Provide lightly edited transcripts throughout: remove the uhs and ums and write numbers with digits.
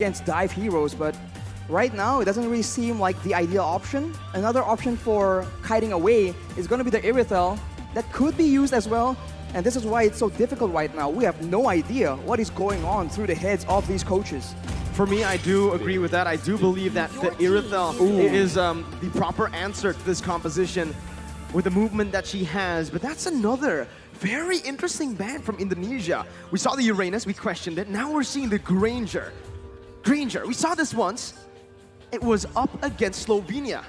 against dive heroes, but right now it doesn't really seem like the ideal option. Another option for kiting away is going to be the Irithel. That could be used as well, and this is why it's so difficult right now. We have no idea what is going on through the heads of these coaches. For me, I do agree with that. I do believe that the Irithel is the proper answer to this composition with the movement that she has. But that's another very interesting ban from Indonesia. We saw the Uranus, we questioned it. Now we're seeing the Granger. We saw this once. It was up against Slovenia.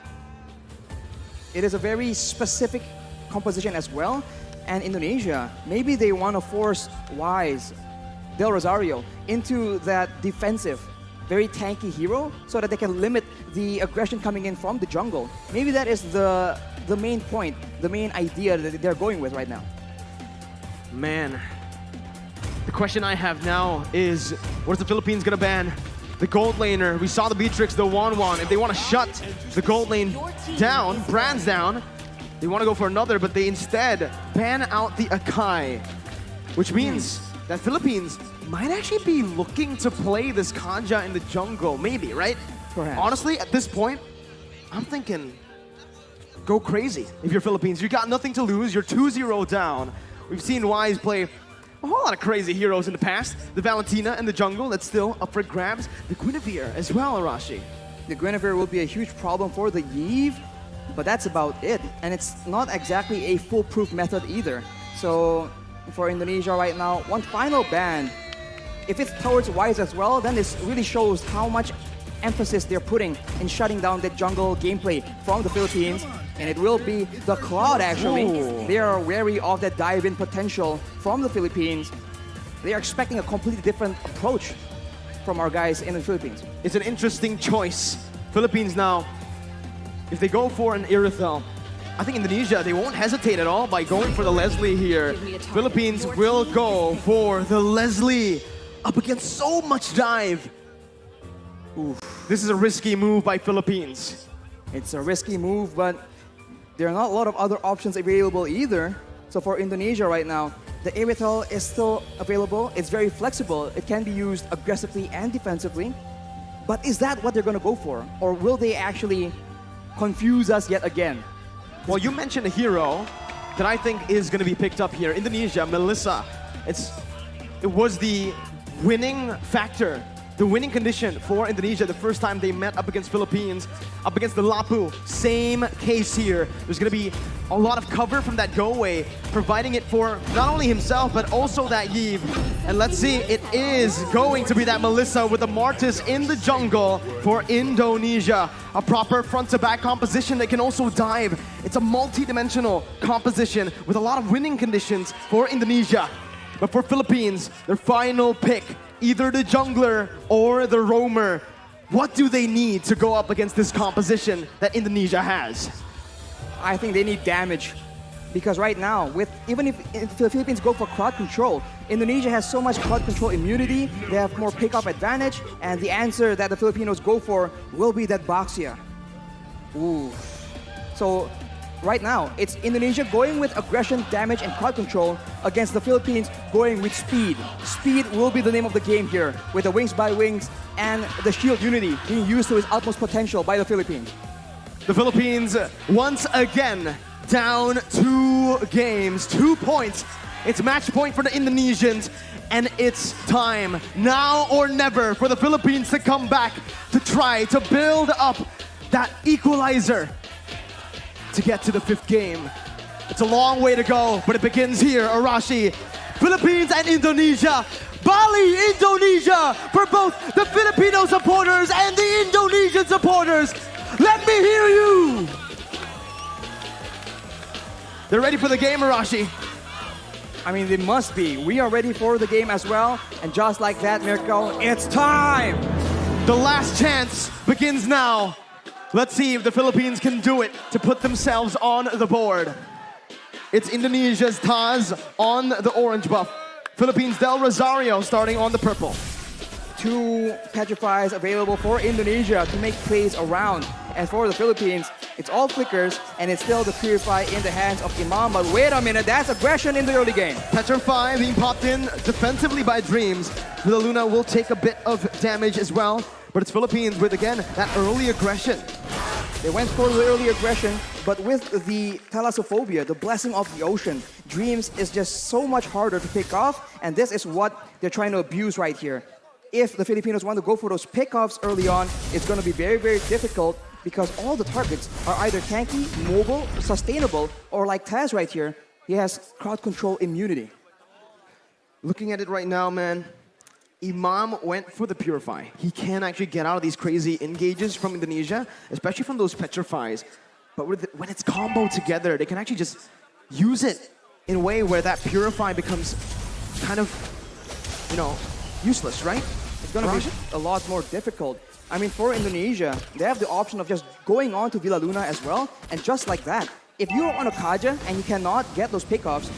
It is a very specific composition as well. And Indonesia, maybe they want to force Wise, Del Rosario, into that defensive, very tanky hero so that they can limit the aggression coming in from the jungle. Maybe that is the main point, the main idea that they're going with right now. Man, the question I have now is, what is the Philippines gonna ban? The gold laner, we saw the Beatrix, the Wan. If they want to shut the gold lane down, Brand's down, they want to go for another, but they instead ban out the Akai, which means that Philippines might actually be looking to play this Kanja in the jungle, maybe, right? Perhaps. Honestly, at this point, I'm thinking, go crazy if you're Philippines. You got nothing to lose, you're 2-0 down. We've seen Wise play a whole lot of crazy heroes in the past. The Valentina in the jungle, that's still up for grabs. The Guinevere as well, Arashi. The Guinevere will be a huge problem for the Yve, but that's about it. And it's not exactly a foolproof method either. So for Indonesia right now, one final ban. If it's towards Wise as well, then this really shows how much emphasis they're putting in shutting down the jungle gameplay from the Philippines. And it will be the Cloud, actually. Ooh. They are wary of that dive-in potential from the Philippines. They are expecting a completely different approach from our guys in the Philippines. It's an interesting choice. Philippines now, if they go for an Irithel, I think Indonesia, they won't hesitate at all by going for the Leslie here. Philippines will go for the Leslie up against so much dive. Oof. This is a risky move by Philippines. It's a risky move, but there are not a lot of other options available either. So for Indonesia right now, the Irithel is still available. It's very flexible. It can be used aggressively and defensively. But is that what they're going to go for? Or will they actually confuse us yet again? Well, you mentioned a hero that I think is going to be picked up here. Indonesia, Melissa. It was the winning factor, the winning condition for Indonesia the first time they met up against Philippines, up against the Lapu. Same case here. There's going to be a lot of cover from that go-away, providing it for not only himself, but also that Yve. And let's see, it is going to be that Melissa with the Martis in the jungle for Indonesia. A proper front-to-back composition that can also dive. It's a multi-dimensional composition with a lot of winning conditions for Indonesia. But for Philippines, their final pick, either the jungler or the roamer. What do they need to go up against this composition that Indonesia has? I think they need damage. Because right now, even if the Philippines go for crowd control, Indonesia has so much crowd control immunity, they have more pick-up advantage, and the answer that the Filipinos go for will be that Baxia. Ooh. So right now, it's Indonesia going with aggression, damage, and crowd control against the Philippines going with speed. Speed will be the name of the game here, with the wings by wings and the shield unity being used to its utmost potential by the Philippines. The Philippines, once again, down 2 games, 2 points. It's match point for the Indonesians, and it's time, now or never, for the Philippines to come back to try to build up that equalizer to get to the 5th game. It's a long way to go, but it begins here, Arashi. Philippines and Indonesia. Bali, Indonesia, for both the Filipino supporters and the Indonesian supporters. Let me hear you. They're ready for the game, Arashi. I mean, they must be. We are ready for the game as well. And just like that, Mirko, it's time! The last chance begins now. Let's see if the Philippines can do it to put themselves on the board. It's Indonesia's Taz on the orange buff. Philippines Del Rosario starting on the purple. 2 Petrifies available for Indonesia to make plays around. And for the Philippines, It's all flickers, and it's still the Purify in the hands of Imam. But wait a minute, that's aggression in the early game. Petrify being popped in defensively by Dreams. Villa Luna will take a bit of damage as well, but it's Philippines with, again, that early aggression. They went for the early aggression, but with the Thalassophobia, the blessing of the ocean, Dreams is just so much harder to pick off, and this is what they're trying to abuse right here. If the Filipinos want to go for those pickoffs early on, it's going to be very, very difficult because all the targets are either tanky, mobile, sustainable, or like Taz right here, he has crowd control immunity. Looking at it right now, man, Imam went for the Purify. He can actually get out of these crazy engages from Indonesia, especially from those Petrifies. But when it's comboed together, they can actually just use it in a way where that Purify becomes kind of, you know, useless, right? It's going to be a lot more difficult. I mean, for Indonesia, they have the option of just going on to Villa Luna as well, and just like that, if you're on a Kaja and you cannot get those pickoffs,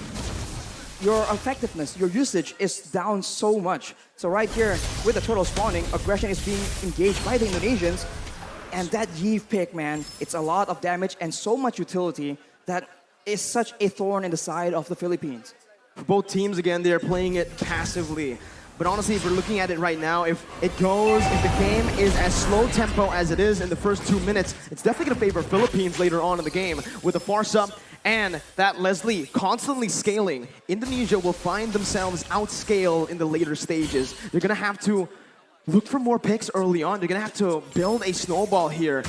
your effectiveness, your usage is down so much. So right here, with the turtle spawning, aggression is being engaged by the Indonesians, and that Yeeve pick, man, it's a lot of damage and so much utility that is such a thorn in the side of the Philippines. For both teams, again, they're playing it passively. But honestly, if we're looking at it right now, if the game is as slow tempo as it is in the first 2 minutes, it's definitely going to favor Philippines later on in the game. With the Farsa and that Leslie constantly scaling, Indonesia will find themselves outscaled in the later stages. They're going to have to look for more picks early on. They're going to have to build a snowball here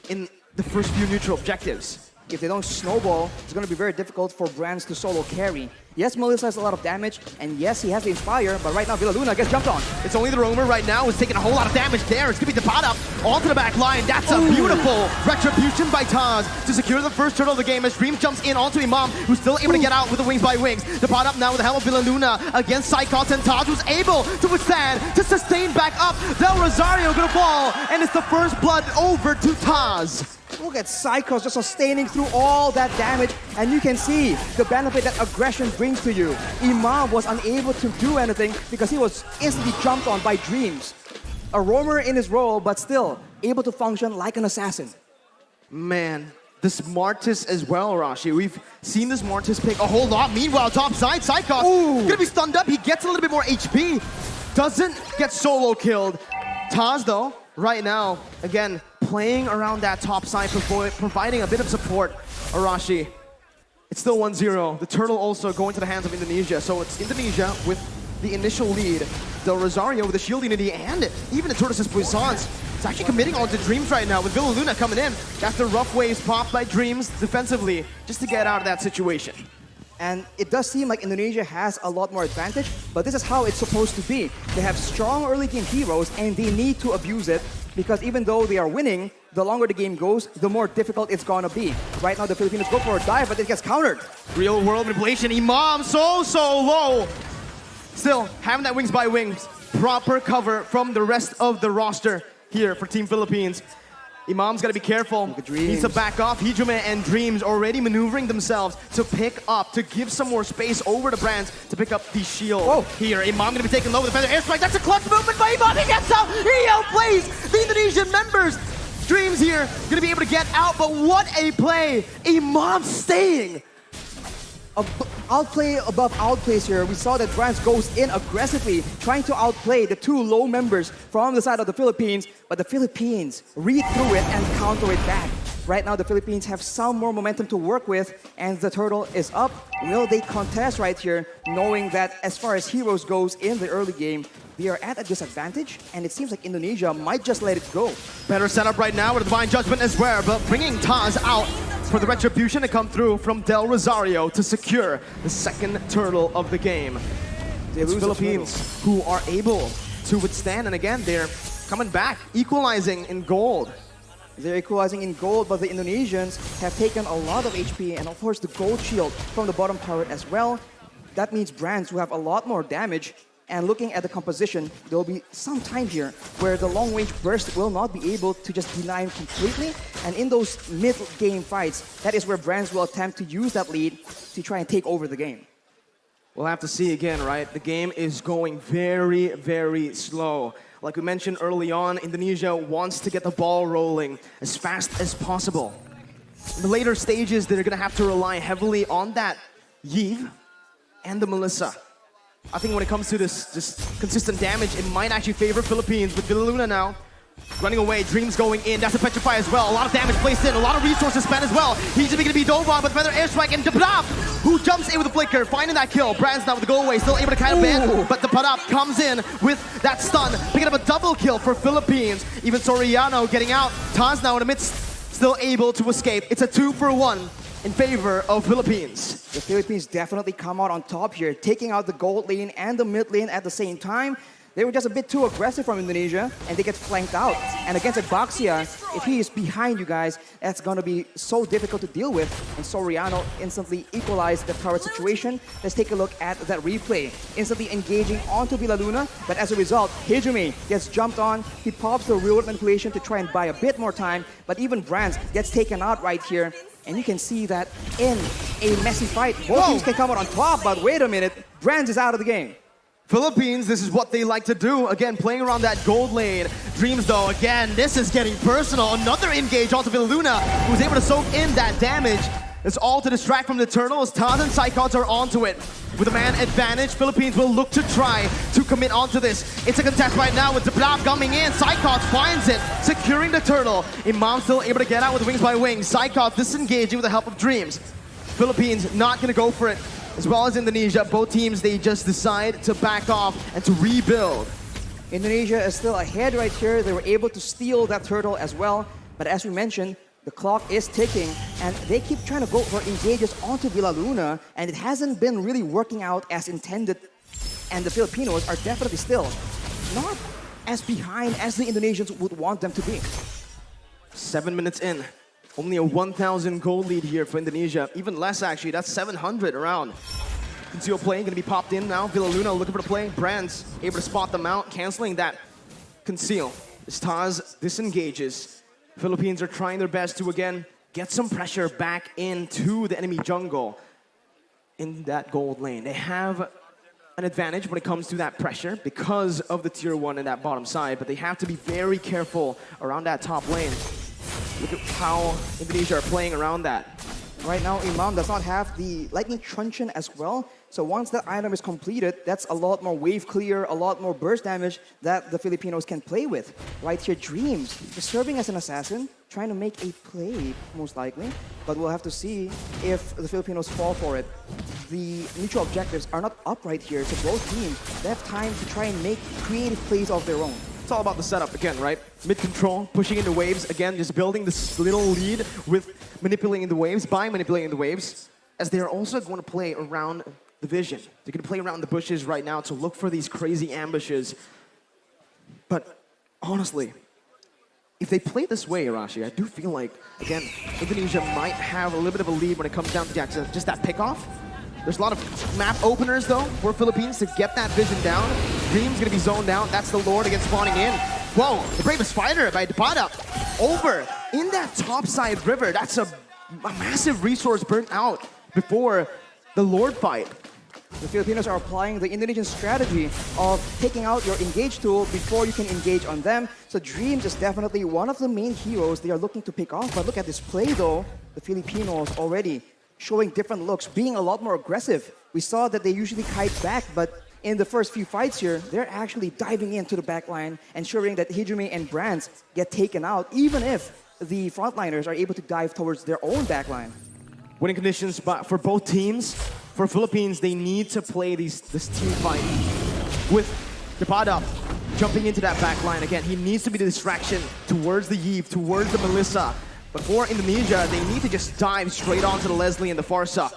in the first few neutral objectives. If they don't snowball, it's going to be very difficult for Brands to solo carry. Yes, Melissa has a lot of damage, and yes, he has the Inspire, but right now Villa Luna gets jumped on. It's only the Roamer right now who's taking a whole lot of damage there. It's going to be the pot up onto the back line. That's a beautiful retribution by Taz to secure the first turtle of the game as Dream jumps in onto Imam, who's still able to get out with the wings by wings. The pot up now with the help of Villa Luna against Psychots, and Taz was able to withstand, to sustain back up. Del Rosario going to fall, and it's the first blood over to Taz. Look at Psychos just sustaining through all that damage, and you can see the benefit that aggression brings to you. Imam was unable to do anything because he was instantly jumped on by Dreams. A roamer in his role, but still able to function like an assassin. Man, the Smartest as well, Rashi. We've seen the Smartest pick a whole lot. Meanwhile, top side, Psychos gonna be stunned up. He gets a little bit more HP. Doesn't get solo killed. Taz, though, right now, again, playing around that top side, providing a bit of support. Arashi, it's still 1-0. The turtle also going to the hands of Indonesia. So it's Indonesia with the initial lead. Del Rosario with the shield unity, and even the Tortoise's Puissance. It's actually committing onto Dreams right now with Villa Luna coming in after rough waves popped by Dreams defensively just to get out of that situation. And it does seem like Indonesia has a lot more advantage, but this is how it's supposed to be. They have strong early game heroes, and they need to abuse it, because even though they are winning, the longer the game goes, the more difficult it's gonna be. Right now, the Filipinos go for a dive, but it gets countered. Real world manipulation. Imam so low. Still, having that wings by wings, proper cover from the rest of the roster here for Team Philippines. Imam's gotta be careful. Needs to back off. Hijume and Dreams already maneuvering themselves to pick up, to give some more space over to Brands to pick up the shield here. Imam gonna be taken low with the feather airstrike. That's a clutch movement by Imam. He gets out. He outplays the Indonesian members. Dreams here gonna be able to get out, but what a play. Imam staying. Outplay above outplays here. We saw that Brands goes in aggressively, trying to outplay the two low members from the side of the Philippines, but the Philippines read through it and counter it back. Right now, the Philippines have some more momentum to work with, and the turtle is up. Will they contest right here, knowing that as far as heroes goes in the early game, they are at a disadvantage, and it seems like Indonesia might just let it go. Better setup right now with a Divine Judgment as well, but bringing Taz out for the retribution to come through from Del Rosario to secure the second turtle of the game. It's Philippines who are able to withstand, and again, they're coming back, equalizing in gold. They're equalizing in gold, but the Indonesians have taken a lot of HP, and of course the gold shield from the bottom turret as well. That means Brands who have a lot more damage. And looking at the composition, there will be some time here where the long-range burst will not be able to just deny him completely. And in those mid-game fights, that is where Brands will attempt to use that lead to try and take over the game. We'll have to see again, right? The game is going very, very slow. Like we mentioned early on, Indonesia wants to get the ball rolling as fast as possible. In the later stages, they're gonna have to rely heavily on that Yves and the Melissa. I think when it comes to this just consistent damage, it might actually favor Philippines with Villaluna now. Running away, Dreams going in, that's a Petrify as well. A lot of damage placed in, a lot of resources spent as well. He's even gonna be dove on, but Feather Airstrike and Dapadap, who jumps in with the flicker, finding that kill. Brand's now with the go away, still able to kind of ban, but Dapadap comes in with that stun, picking up a double kill for Philippines. Even Soriano getting out. Taz now in the midst, still able to escape. It's a 2-for-1 in favor of Philippines. The Philippines definitely come out on top here, taking out the gold lane and the mid lane at the same time. They were just a bit too aggressive from Indonesia, and they get flanked out. And against Baxia, if he is behind you guys, that's going to be so difficult to deal with. And Soriano instantly equalized the current situation. Let's take a look at that replay. Instantly engaging onto Villaluna, but as a result, Hijumi gets jumped on. He pops the real-world manipulation to try and buy a bit more time, but even Brands gets taken out right here. And you can see that in a messy fight, both teams can come out on top, but wait a minute, Brands is out of the game. Philippines, this is what they like to do. Again, playing around that gold lane. Dreams, though, again, this is getting personal. Another engage onto Villaluna, who's able to soak in that damage. It's all to distract from the Turtles. Taz and Psychots are onto it. With a man advantage, Philippines will look to try to commit onto this. It's a contest right now with Dapadap coming in. Psychots finds it, securing the Turtle. Imam still able to get out with Wings by Wings. Psychots disengaging with the help of Dreams. Philippines not gonna go for it. As well as Indonesia, both teams, they just decide to back off and to rebuild. Indonesia is still ahead right here. They were able to steal that turtle as well. But as we mentioned, the clock is ticking, and they keep trying to go for engages onto Villaluna, and it hasn't been really working out as intended. And the Filipinos are definitely still not as behind as the Indonesians would want them to be. 7 minutes in. Only a 1,000 gold lead here for Indonesia. Even less, actually. That's 700 around. Conceal play going to be popped in now. Villaluna looking for the play. Brands able to spot them out, canceling that conceal. As Taz disengages. Philippines are trying their best to, again, get some pressure back into the enemy jungle in that gold lane. They have an advantage when it comes to that pressure because of the tier 1 in that bottom side, but they have to be very careful around that top lane. Look at how Indonesia are playing around that. Right now, Imam does not have the Lightning Truncheon as well. So once that item is completed, that's a lot more wave clear, a lot more burst damage that the Filipinos can play with. Right here, Dreams is serving as an assassin, trying to make a play, most likely. But we'll have to see if the Filipinos fall for it. The mutual objectives are not up right here, so both teams, they have time to try and make creative plays of their own. It's all about the setup again, right? Mid control, pushing into waves, again, just building this little lead with manipulating the waves, by manipulating the waves, as they are also going to play around the vision. They're going to play around the bushes right now to look for these crazy ambushes. But honestly, if they play this way, Arashi, I do feel like, again, Indonesia might have a little bit of a lead when it comes down to just that pickoff. There's a lot of map openers, though, for Philippines to get that vision down. Dream's going to be zoned out. That's the Lord against spawning in. Whoa, the Bravest Fighter by Dapadap over in that topside river. That's a massive resource burnt out before the Lord fight. The Filipinos are applying the Indonesian strategy of taking out your engage tool before you can engage on them. So Dreams is definitely one of the main heroes they are looking to pick off. But look at this play, though. The Filipinos already showing different looks, being a lot more aggressive. We saw that they usually kite back, but in the first few fights here, they're actually diving into the backline, ensuring that Hijumi and Brands get taken out, even if the frontliners are able to dive towards their own backline. Winning conditions for both teams. For Philippines, they need to play this team fight with Dapadap jumping into that backline. Again, he needs to be the distraction towards the Yves, towards the Melissa. But for Indonesia, they need to just dive straight onto the Leslie and the Farsa.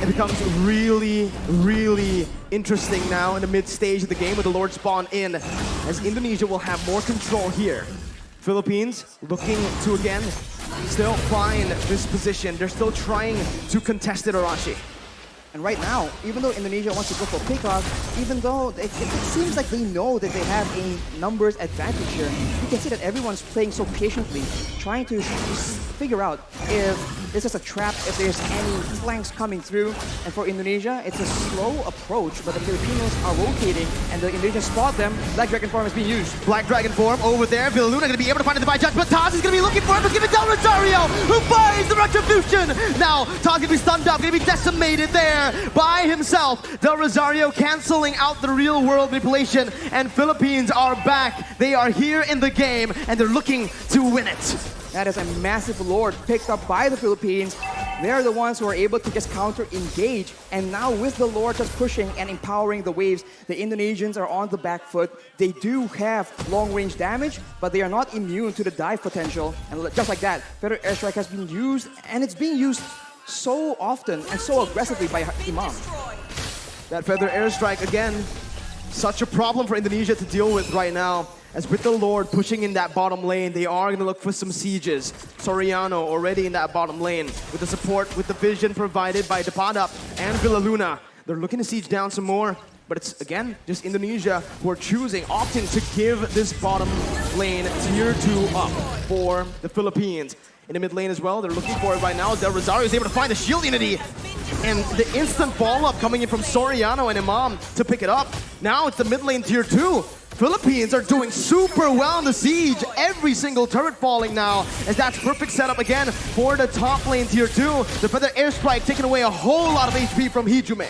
It becomes really, really interesting now in the mid-stage of the game with the Lord spawn in, as Indonesia will have more control here. Philippines looking to, again, still find this position. They're still trying to contest it, Arashi. And right now, even though Indonesia wants to go for pickoff, even though it seems like they know that they have a numbers advantage here, you can see that everyone's playing so patiently, trying to figure out if This is a trap if there's any flanks coming through. And for Indonesia, it's a slow approach, but the Filipinos are rotating, and the Indonesians spot them. Black Dragon form is being used. Black Dragon form over there. Villaluna going to be able to find the divine judge, but Taz is going to be looking for him to give it down Rosario, who finds the retribution. Now, Taz going to be stunned up, going to be decimated there by himself. Del Rosario canceling out the real world manipulation, and Philippines are back. They are here in the game, and they're looking to win it. That is a massive lord picked up by the Philippines. They're the ones who are able to just counter-engage. And now with the lord just pushing and empowering the waves, the Indonesians are on the back foot. They do have long-range damage, but they are not immune to the dive potential. And just like that, Feather Airstrike has been used, and it's being used so often and so aggressively by Imam. That Feather Airstrike, again, such a problem for Indonesia to deal with right now. As with the Lord pushing in that bottom lane, they are going to look for some sieges. Soriano already in that bottom lane with the support, with the vision provided by Depadap and Villaluna. They're looking to siege down some more, but it's, again, just Indonesia who are opting to give this bottom lane tier 2 up for the Philippines. In the mid lane as well, they're looking for it right now. Del Rosario is able to find the shield unity. And the instant follow-up coming in from Soriano and Imam to pick it up. Now it's the mid lane tier 2. Philippines are doing super well in the siege. Every single turret falling now, as that's perfect setup again for the top lane tier 2. The Feather Airstrike taking away a whole lot of HP from Hijume.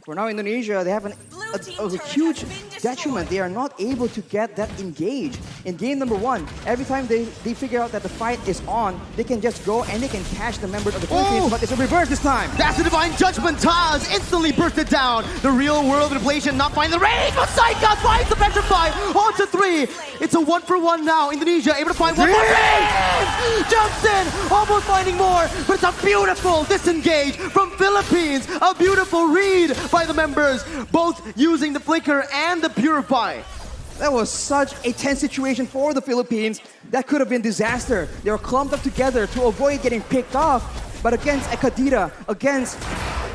For now, Indonesia, they have a huge detriment. They are not able to get that engage. In game number 1, every time they figure out that the fight is on, they can just go and they can catch the members of the Philippines, but it's a reverse this time. That's the Divine Judgment. Taz instantly bursted down. The real world inflation not finding the range, but Saika finds the Petrify on to 3. It's a 1-for-1 now. Indonesia able to find one more. Jumps in, almost finding more, but it's a beautiful disengage from Philippines. A beautiful read by the members, both using the Flicker and the Purify. That was such a tense situation for the Philippines. That could have been disaster. They were clumped up together to avoid getting picked off. But against a Kadira, against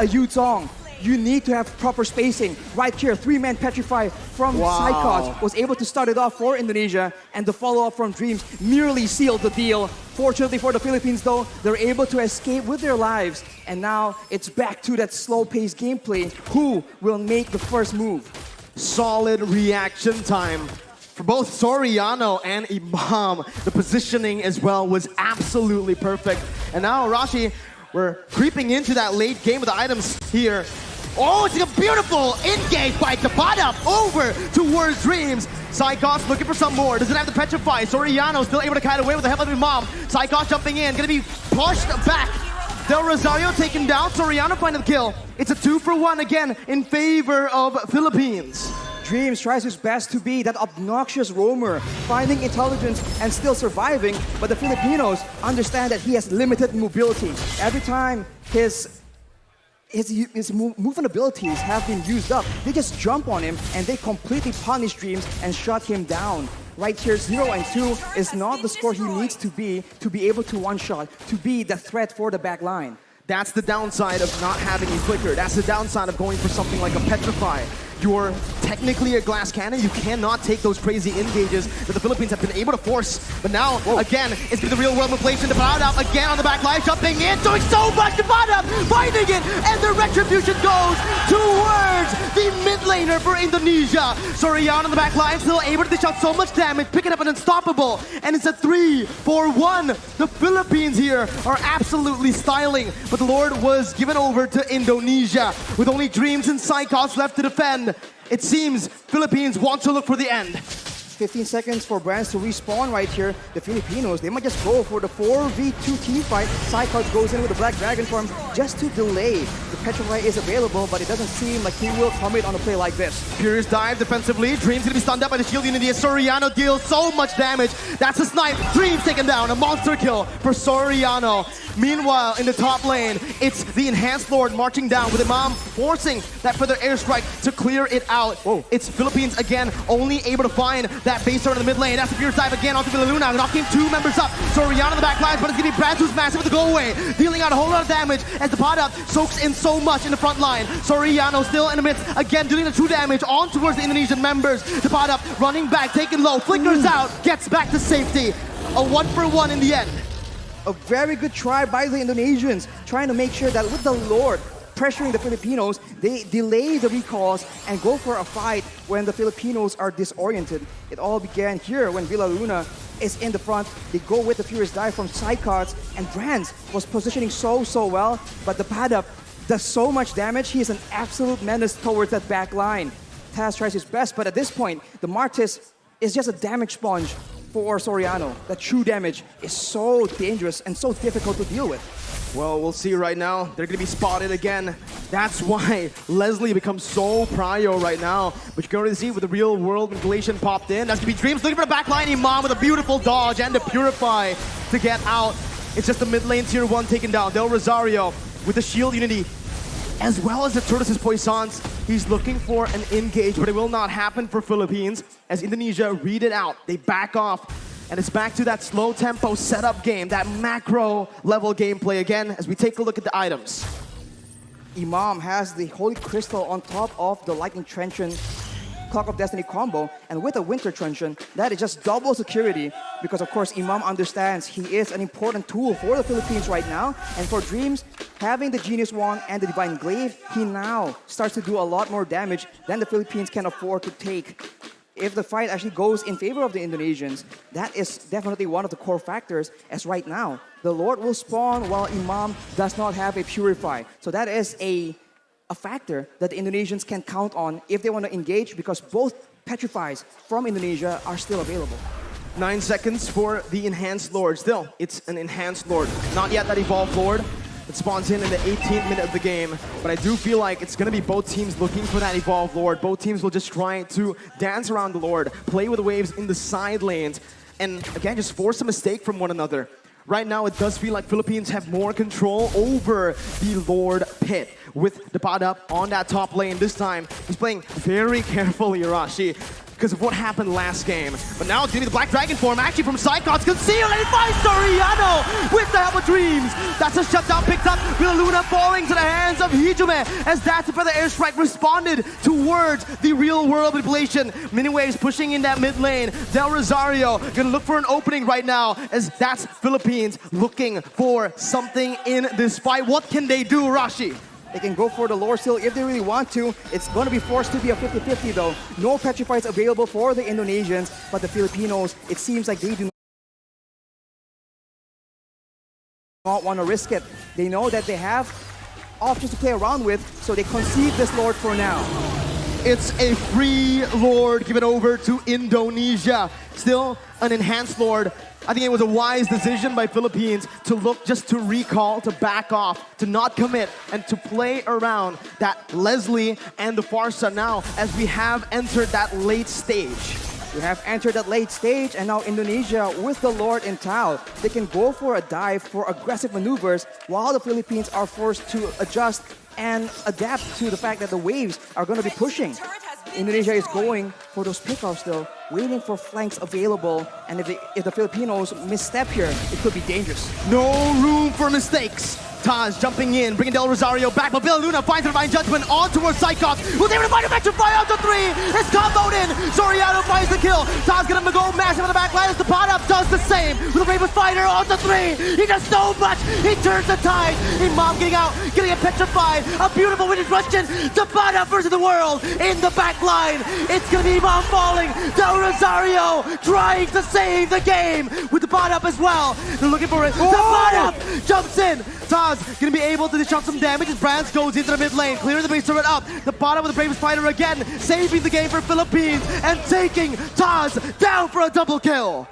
a Yuzong, you need to have proper spacing. Right here, 3-man Petrify from Psychos was able to start it off for Indonesia, and the follow-up from Dreams nearly sealed the deal. Fortunately for the Philippines though, they're able to escape with their lives, and now it's back to that slow-paced gameplay. Who will make the first move? Solid reaction time for both Soriano and Imam. The positioning as well was absolutely perfect. And now Rashi, we're creeping into that late game with the items here. Oh, it's a beautiful engage by Tapada over towards Dreams. Psychos looking for some more. Doesn't have the Petrify. Soriano still able to kite away with the help of Imam. Psychos jumping in, gonna be pushed back. Del Rosario taken down. Soriano finding the kill. It's a 2-for-1 again in favor of Philippines. Dreams tries his best to be that obnoxious roamer, finding intelligence and still surviving, but the Filipinos understand that he has limited mobility. Every time his movement abilities have been used up, they just jump on him and they completely punish Dreams and shut him down. Right here, 0 and 2 is not the score he needs to be able to one-shot, to be the threat for the back line. That's the downside of not having a Flicker. That's the downside of going for something like a Petrify. You're technically a glass cannon. You cannot take those crazy engages that the Philippines have been able to force. But now, again, it's been the real world manipulation. Depadap again on the back line, jumping in, doing so much. Depadap finding it, and the retribution goes towards the mid laner for Indonesia. Soriano on the back line, still able to dish out so much damage, picking up an unstoppable. And it's a 3-for-1. The Philippines here are absolutely styling. But the Lord was given over to Indonesia with only Dreams and Psychos left to defend. It seems Philippines want to look for the end. 15 seconds for brands to respawn right here. The Filipinos, they might just go for the 4v2 team fight. Psychos goes in with the Black Dragon form just to delay. The Petrify is available, but it doesn't seem like he will commit on a play like this. Furious dive defensively. Dreams gonna be stunned up by the shield unity as Soriano deals so much damage. That's a snipe. Dreams taken down. A monster kill for Soriano. Meanwhile, in the top lane, it's the Enhanced Lord marching down with Imam forcing that Feather Airstrike to clear it out. It's Philippines again, only able to find that base turn in the mid lane. That's the Furious dive again onto Villaluna, knocking 2 members up. Soriano in the back lines, but it's gonna be Brad who's massive with the go away, dealing out a whole lot of damage as the pot up soaks in so much in the front line. Soriano still in the midst, again dealing the true damage on towards the Indonesian members. The pot up running back, taking low, flickers out, gets back to safety. A 1-for-1 in the end. A very good try by the Indonesians, trying to make sure that with the Lord pressuring the Filipinos, they delay the recalls and go for a fight when the Filipinos are disoriented. It all began here when Villa Luna is in the front. They go with the Furious Dive from side cards, and Brands was positioning so well, but the Padap does so much damage. He is an absolute menace towards that back line. Taz tries his best, but at this point, the Martis is just a damage sponge for Soriano. That true damage is so dangerous and so difficult to deal with. Well, we'll see right now. They're going to be spotted again. That's why Leslie becomes so prio right now. But you can already see with the real world manipulation popped in. That's going to be Dreams looking for the backline. Imam with a beautiful dodge and the Purify to get out. It's just the mid lane tier 1 taken down. Del Rosario with the shield unity, as well as the Tortoise's Poissons. He's looking for an engage, but it will not happen for Philippines as Indonesia read it out. They back off, and it's back to that slow tempo setup game, that macro level gameplay again as we take a look at the items. Imam has the Holy Crystal on top of the Lightning Truncheon Clock of Destiny combo, and with a Winter Truncheon, that is just double security because, of course, Imam understands he is an important tool for the Philippines right now. And for Dreams, having the Genius Wand and the Divine Glaive, he now starts to do a lot more damage than the Philippines can afford to take. If the fight actually goes in favor of the Indonesians, that is definitely one of the core factors, as right now, the Lord will spawn while Imam does not have a Purify. So that is a factor that the Indonesians can count on if they want to engage, because both Petrifies from Indonesia are still available. 9 seconds for the Enhanced Lord. Still, it's an Enhanced Lord. Not yet that Evolved Lord. It spawns in the 18th minute of the game. But I do feel like it's going to be both teams looking for that Evolved Lord. Both teams will just try to dance around the Lord, play with the waves in the side lanes, and again, just force a mistake from one another. Right now, it does feel like Philippines have more control over the Lord pit with the Padap on that top lane. This time, he's playing very carefully, Arashi, because of what happened last game. But now it's going to be the Black Dragon form, actually from Psychots, concealed, and he finds Soriano with the help of Dreams. That's a shutdown picked up. Villa Luna falling to the hands of Hijume, as that's where the airstrike responded towards the real world manipulation. Miniwaves pushing in that mid lane. Del Rosario gonna look for an opening right now, as that's Philippines looking for something in this fight. What can they do, Rashi? They can go for the lore steal if they really want to. It's going to be forced to be a 50-50 though. No Petrifies available for the Indonesians, but the Filipinos, it seems like they do not want to risk it. They know that they have options to play around with, so they concede this Lord for now. It's a free Lord given over to Indonesia. Still an Enhanced Lord. I think it was a wise decision by Philippines to look just to recall, to back off, to not commit, and to play around that Leslie and the Farsa now as we have entered that late stage. We have entered that late stage, and now Indonesia with the Lord in Tao, they can go for a dive for aggressive maneuvers while the Philippines are forced to adjust and adapt to the fact that the waves are going to be pushing. Indonesia is going for those pickoffs though, waiting for flanks available, and if the Filipinos misstep here, it could be dangerous. No room for mistakes. Taz jumping in, bringing Del Rosario back, but Villa Luna finds the Divine Judgment on towards Psychops, who's able to find a Petrify out to 3. It's comboed in. Soriano finds the kill. Taz gonna go massive on the back line as the Padap does the same with a Raven Fighter on to 3. He does so much. He turns the tide. Imam getting out, getting a Petrified. A beautiful Winter Truncheon. The Padap versus the world in the back line. It's gonna be Imam falling. Del Rosario trying to save the game with the Padap as well. They're looking for it. The Padap jumps in. Taz gonna be able to disrupt some damage as Brands goes into the mid lane, clearing the base turret up. The bottom with the Bravest Fighter again, saving the game for Philippines and taking Taz down for a double kill.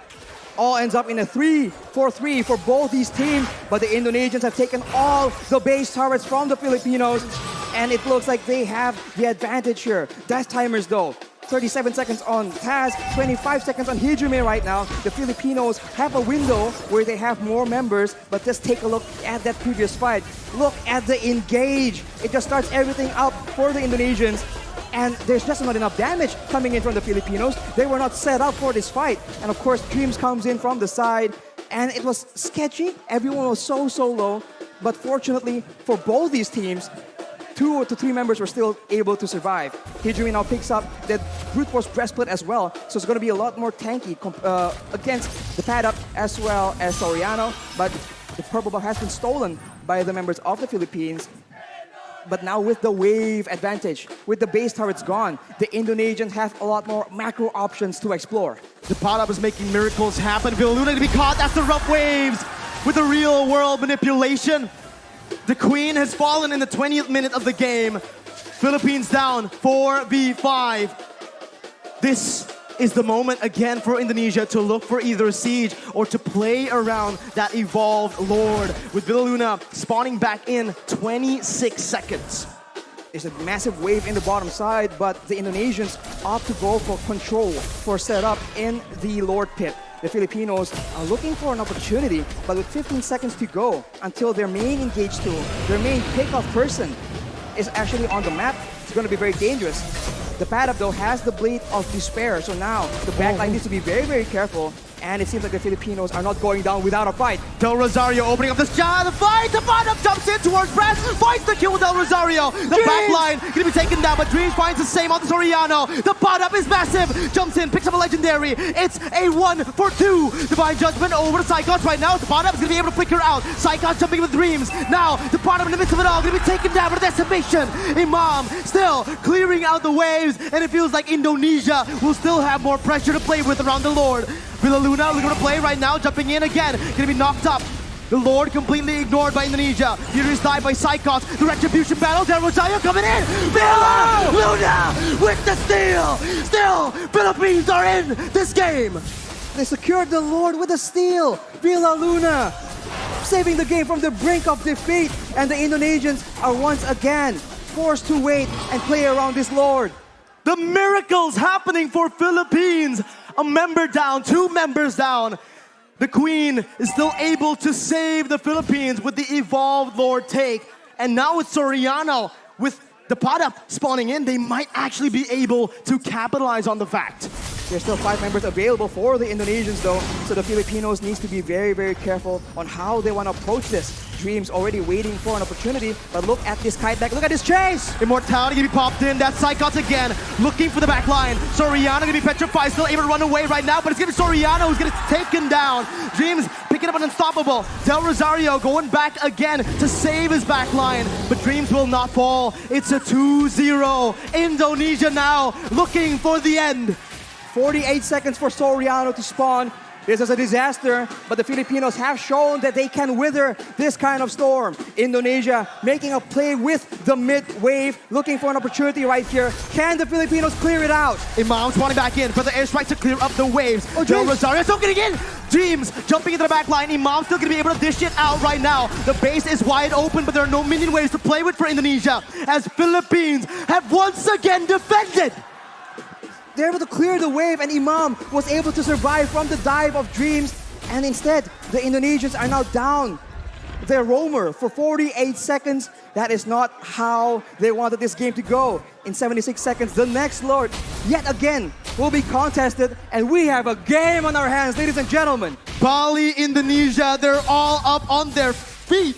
All ends up in a 3-4-3 for both these teams, but the Indonesians have taken all the base turrets from the Filipinos, and it looks like they have the advantage here. Death timers though. 37 seconds on Taz, 25 seconds on Hijume right now. The Filipinos have a window where they have more members, but just take a look at that previous fight. Look at the engage. It just starts everything up for the Indonesians, and there's just not enough damage coming in from the Filipinos. They were not set up for this fight. And of course, Dreams comes in from the side, and it was sketchy. Everyone was so low, but fortunately for both these teams, 2 to 3 members were still able to survive. Hijume now picks up the Brute Force Breastplate as well, so it's going to be a lot more tanky against the Padap as well as Soriano. But The purple buff has been stolen by the members of the Philippines. But now with the wave advantage, with the base turrets gone, the Indonesians have a lot more macro options to explore. The pot-up is making miracles happen. Villaluna to be caught after rough waves with the real world manipulation. The queen has fallen in the 20th minute of the game. Philippines down 4v5. This is the moment again for Indonesia to look for either a siege or to play around that evolved Lord, with Villaluna spawning back in 26 seconds. There's a massive wave in the bottom side, but the Indonesians opt to go for control, for setup in the Lord pit. The Filipinos are looking for an opportunity, but with 15 seconds to go until their main engage tool, their main pickoff person is actually on the map, it's going to be very dangerous. The pad-up though has the Blade of Despair, so now the backline needs to be very, very careful. And it seems like the Filipinos are not going down without a fight. Del Rosario opening up this shot, the fight! The pad-up jumps in towards Brad, finds the kill with Del Rosario. The backline gonna be taken down, but Dreams finds the same on the Soriano. The pad-up is massive, jumps in, picks up a legendary. It's a 1-for-2. Divine Judgment over to Psychos right now. The pad-up is gonna be able to flicker out. Psychos jumping in with Dreams. Now, the pad-up in the midst of it all, gonna be taken down with a decimation. Imam still clearing out the waves, and it feels like Indonesia will still have more pressure to play with around the Lord. Villaluna looking to play right now, jumping in again, gonna be knocked up. The Lord completely ignored by Indonesia. Furious dive by Psychos. The retribution battle, Del Rosario coming in. Villaluna with the steal. Still, Philippines are in this game. They secured the Lord with a steal. Villaluna saving the game from the brink of defeat. And the Indonesians are once again forced to wait and play around this Lord. The miracles happening for Philippines. A member down, 2 members down. The Queen is still able to save the Philippines with the evolved Lord take. And now with Soriano, with the pad-up spawning in, they might actually be able to capitalize on the fact. There's still 5 members available for the Indonesians though, so the Filipinos needs to be very, very careful on how they want to approach this. Dreams already waiting for an opportunity, but look at this kite back, look at this chase! Immortality gonna be popped in, that's Psychos again, looking for the back line. Soriano gonna be petrified, still able to run away right now, but it's gonna be Soriano who's gonna take him down. Dreams picking up an unstoppable. Del Rosario going back again to save his back line, but Dreams will not fall. It's a 2-0. Indonesia now looking for the end. 48 seconds for Soriano to spawn. This is a disaster, but the Filipinos have shown that they can wither this kind of storm. Indonesia making a play with the mid-wave, looking for an opportunity right here. Can the Filipinos clear it out? Imam spawning back in for the airstrike to clear up the waves. Del Rosario still getting in. Dreams jumping into the back line. Imam still going to be able to dish it out right now. The base is wide open, but there are no minion waves to play with for Indonesia, as Philippines have once again defended. They're able to clear the wave, and Imam was able to survive from the dive of Dreams. And instead, the Indonesians are now down their roamer for 48 seconds. That is not how they wanted this game to go. In 76 seconds, the next Lord, yet again, will be contested. And we have a game on our hands, ladies and gentlemen. Bali, Indonesia, they're all up on their feet.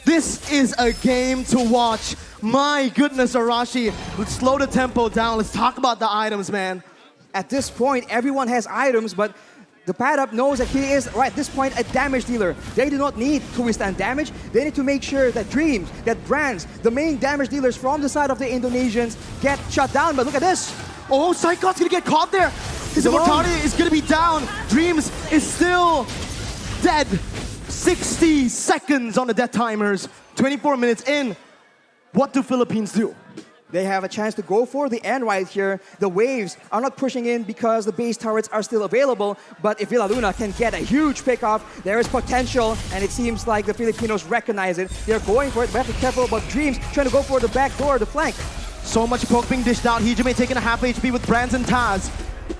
This is a game to watch. My goodness, Arashi. Let's slow the tempo down. Let's talk about the items, man. At this point, everyone has items, but the pad-up knows that he is, right at this point, a damage dealer. They do not need to withstand damage. They need to make sure that Dreams, that Brands, the main damage dealers from the side of the Indonesians, get shut down. But look at this. Oh, Psychos gonna get caught there. His immortality is gonna be down. Dreams is still dead. 60 seconds on the death timers. 24 minutes in. What do Philippines do? They have a chance to go for the end right here. The waves are not pushing in because the base turrets are still available. But if Villaluna can get a huge pickoff, there is potential. And it seems like the Filipinos recognize it. They're going for it. We have to be careful about Dreams trying to go for the back door, the flank. So much poke being dished out. Hijime taking a half HP with Brands and Taz.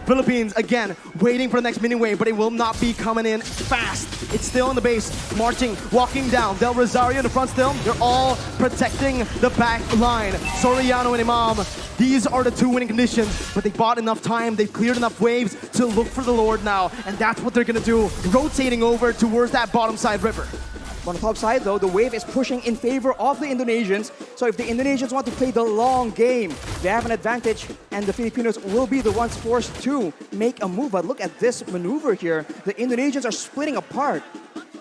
Philippines, again, waiting for the next mini wave, but it will not be coming in fast. It's still in the base, marching, walking down. Del Rosario in the front still. They're all protecting the back line. Soriano and Imam, these are the 2 winning conditions, but they bought enough time. They've cleared enough waves to look for the Lord now, and that's what they're going to do, rotating over towards that bottom side river. On the top side, though, the wave is pushing in favor of the Indonesians. So if the Indonesians want to play the long game, they have an advantage, and the Filipinos will be the ones forced to make a move. But look at this maneuver here. The Indonesians are splitting apart.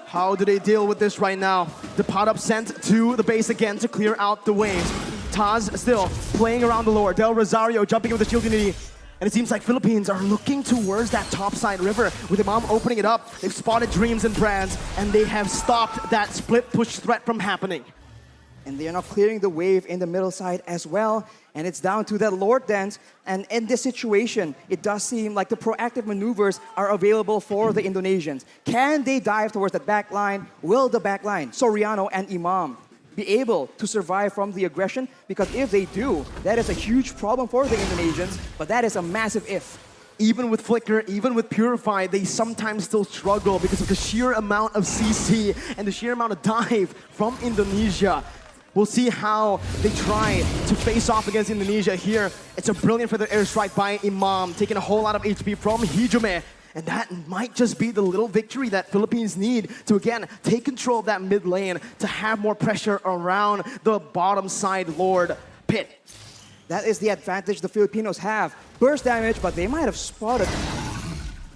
How do they deal with this right now? The pot up sent to the base again to clear out the waves. Taz still playing around the lower. Del Rosario jumping with the shield unity. And it seems like Philippines are looking towards that topside river with Imam opening it up. They've spotted Dreams and Brands, and they have stopped that split push threat from happening. And they are now clearing the wave in the middle side as well. And it's down to that Lord Dance. And in this situation, it does seem like the proactive maneuvers are available for the Indonesians. Can they dive towards that back line? Will the back line, Soriano and Imam, be able to survive from the aggression? Because if they do, that is a huge problem for the Indonesians. But that is a massive if. Even with Flicker, even with Purify, they sometimes still struggle because of the sheer amount of CC and the sheer amount of dive from Indonesia. We'll see how they try to face off against Indonesia here. It's a brilliant feather airstrike by Imam, taking a whole lot of HP from Hijume. And that might just be the little victory that Philippines need to, again, take control of that mid lane to have more pressure around the bottom side Lord pit. That is the advantage the Filipinos have. Burst damage, but they might have spotted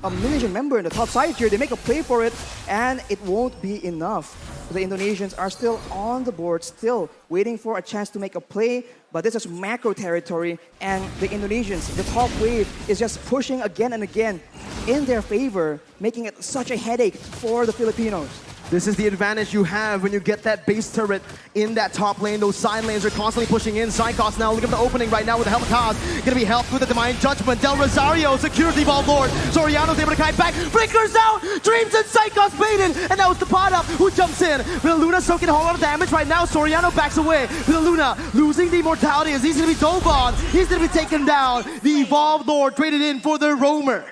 a Indonesian member in the top side here. They make a play for it, and it won't be enough. The Indonesians are still on the board, still waiting for a chance to make a play, but this is macro territory, and the Indonesians, the top wave, is just pushing again and again in their favor, making it such a headache for the Filipinos. This is the advantage you have when you get that base turret in that top lane. Those side lanes are constantly pushing in. Psychos now, look at the opening right now with the help of Kaz. Gonna be helped with the Divine Judgment. Del Rosario secures the Evolved Lord. Soriano's able to kite back. Flickers out! Dreams and Psychos baited! And now it's the pot up who jumps in. Luna soaking a whole lot of damage right now. Soriano backs away. Luna losing the immortality as he's gonna be dove on. He's gonna be taken down. The Evolved Lord traded in for the Roamer.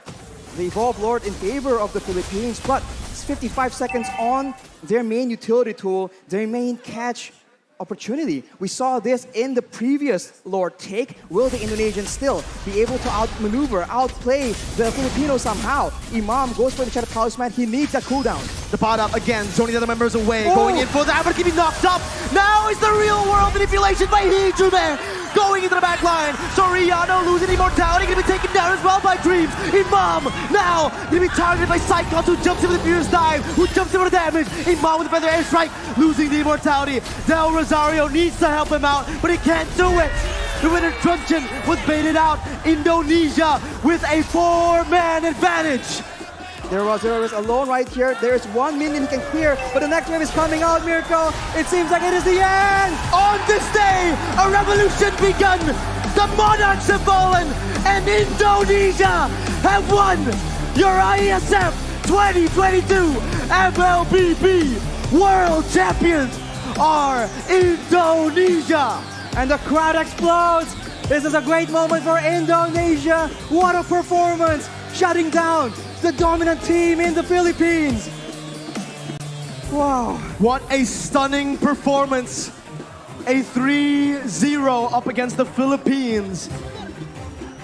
The Evolved Lord in favor of the Philippines, but 55 seconds on their main utility tool, their main catch opportunity. We saw this in the previous Lord take. Will the Indonesians still be able to outmaneuver, outplay the Filipinos somehow? Imam goes for the Shadow Talisman. He needs that cooldown. The pot up again, zoning the other members away, going in for that, but keeping knocked up. Now is the real world manipulation by Hijume. Going into the back line. Soriano losing immortality, gonna be taken down as well by Dreams. Imam now gonna be targeted by Cyclops, who jumps in with the fierce dive, who jumps in with the damage. Imam with the feather airstrike, losing the immortality. Del Rosario needs to help him out, but he can't do it. The winner Truncheon was baited out. Indonesia with a 4-man advantage. There was alone right here. There is 1 minion he can clear, but the next wave is coming out, Mirko. It seems like it is the end. On this day, a revolution begun. The monarchs have fallen, and Indonesia have won your IESF 2022 MLBB World Champions are Indonesia. And the crowd explodes. This is a great moment for Indonesia. What a performance, shutting down the dominant team in the Philippines. Wow. What a stunning performance. A 3-0 up against the Philippines.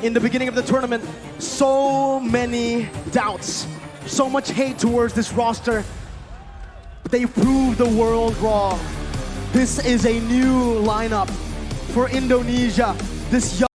In the beginning of the tournament, so many doubts, so much hate towards this roster. But they proved the world wrong. This is a new lineup for Indonesia. This young